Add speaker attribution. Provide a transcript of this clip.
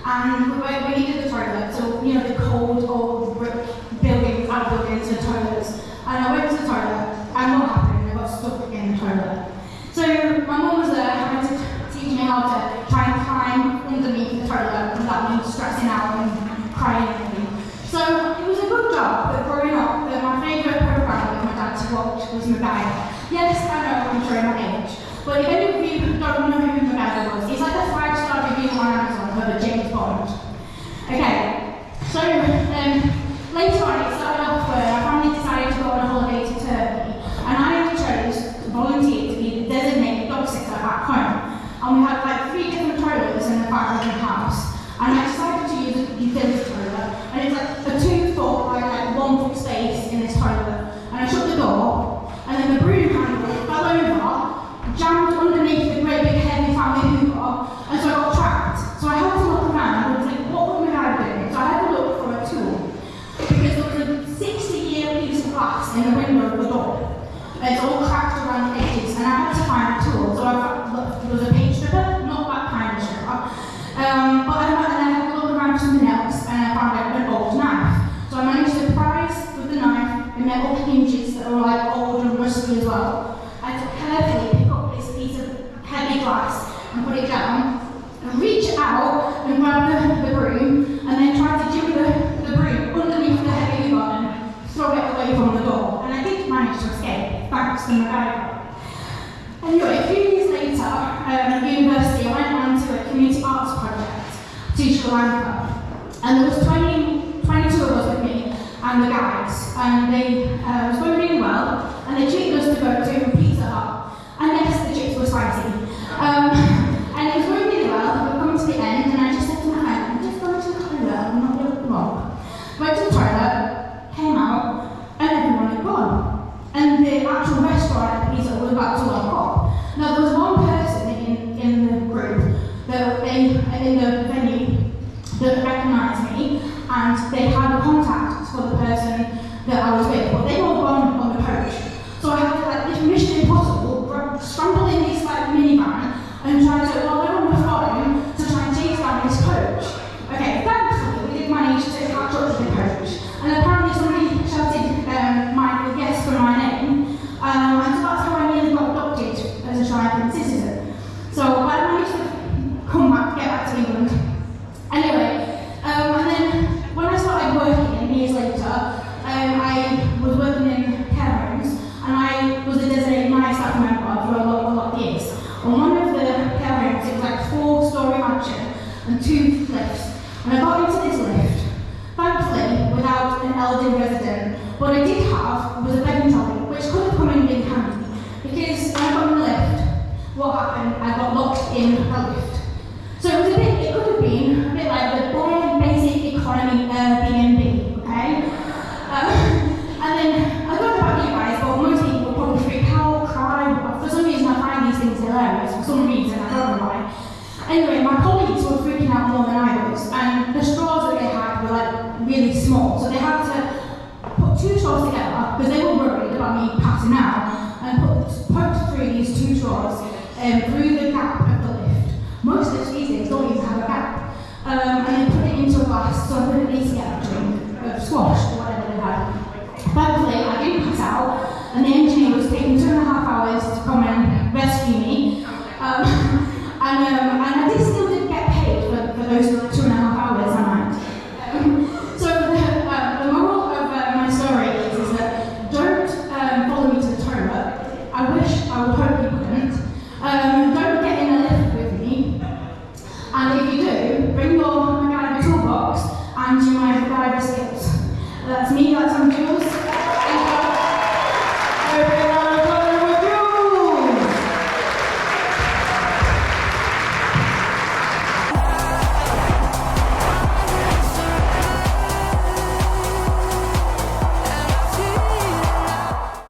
Speaker 1: and we needed the toilet, so you know the cold old brick buildings, outbuildings and toilets. And I went to the toilet, and what happened? I got stuck in the toilet. So my mum was there trying to teach me how to try and climb underneath the toilet without me stressing out and crying. So it was a good job that growing up, that my favourite programme with my dad to watch was MacGyver. Yes, I know I'm showing my age, but if any of you don't know who MacGyver was, he's like a 5-star review on Amazon for the James Bond. Okay, so later on it started off where our family decided to go on a holiday to Turkey, and I chose to volunteer to be the designated dog sitter at home. And we had like 3 different toilets in the 5-bedroom house, and I decided to use the utility toilet, and it's like a 2-foot by like 1-foot space in this toilet, and I shut the door, and then the broom handle fell over, jammed underneath the great big heavy family Hoover, and so I got trapped. So I had to look around and think, what was I doing? So I had to look for a tool, because there was a 60-year piece of glass in the window of the door. It's all cracked around the edges, and I had to find a tool. So I found, there was a page stripper, not that kind of stripper, but I had to look around for something else, and I found an old knife. So I managed to prise with the knife the metal hinges that were like old and rusty as well. I had to carefully pick up this piece of heavy glass and put it down, and reach out and grab the broom, and then try to jiggle the broom underneath the heavy Hoover and throw it away from the door. And I did manage to escape, thanks to MacGyver. Anyway, a few years later, at university, I went on to a community arts project to Sri Lanka. And there was 22 of us with me and the guides, and they was going really well, and they treated us to go to Pizza Hut. And yes, the chips were spicy. And it was going really well. We were coming to the end, and I just said to my friend, I'm just going to the toilet, I'm not going to come up. Went to the toilet, came out, and everyone had gone. And the actual restaurant at the Pizza Hut was about to lock up. Now there was one person in the group that in the venue that recognised me, and they had a contact for the person that I was with, but they were gone on the coach. So I had to like this mission impossible, scramble in this like minivan and try to, while they're on the phone, to try and chase down this coach. Okay, thankfully we did manage to catch up with the coach, and apparently somebody shouted my yes for my name, and so that's how I nearly got adopted as a Sri Lankan citizen. So I managed to get back to England. Anyway, and then when I started working years later, I was working in care homes, and I was a designated night staff member for a lot of years. On one of the care homes, it was like 4-story mansion and 2 lifts, and I got into this lift, thankfully without an elderly resident. What I did have was a bedding trolley, which could have come in really handy, because when I got in the lift, what happened? I got locked in a lift. So it could have been a bit like the boring basic economy Airbnb, okay? And then, I don't know about you guys, but most people will probably freak out, cry. For some reason I find these things hilarious, for some reason, I don't know why. Anyway, my colleagues were freaking out more than I was, and the straws that they had were like really small, so they had to put 2 straws together, because they were worried about me passing out, and poked through these 2 straws through the gap of the lift. Most of these things don't even have a gap. And they put it into a glass, so I could at least get a drink of squash or whatever they had. Thankfully, I didn't pass out, and the engineer was taking 2.5 hours to come and rescue me.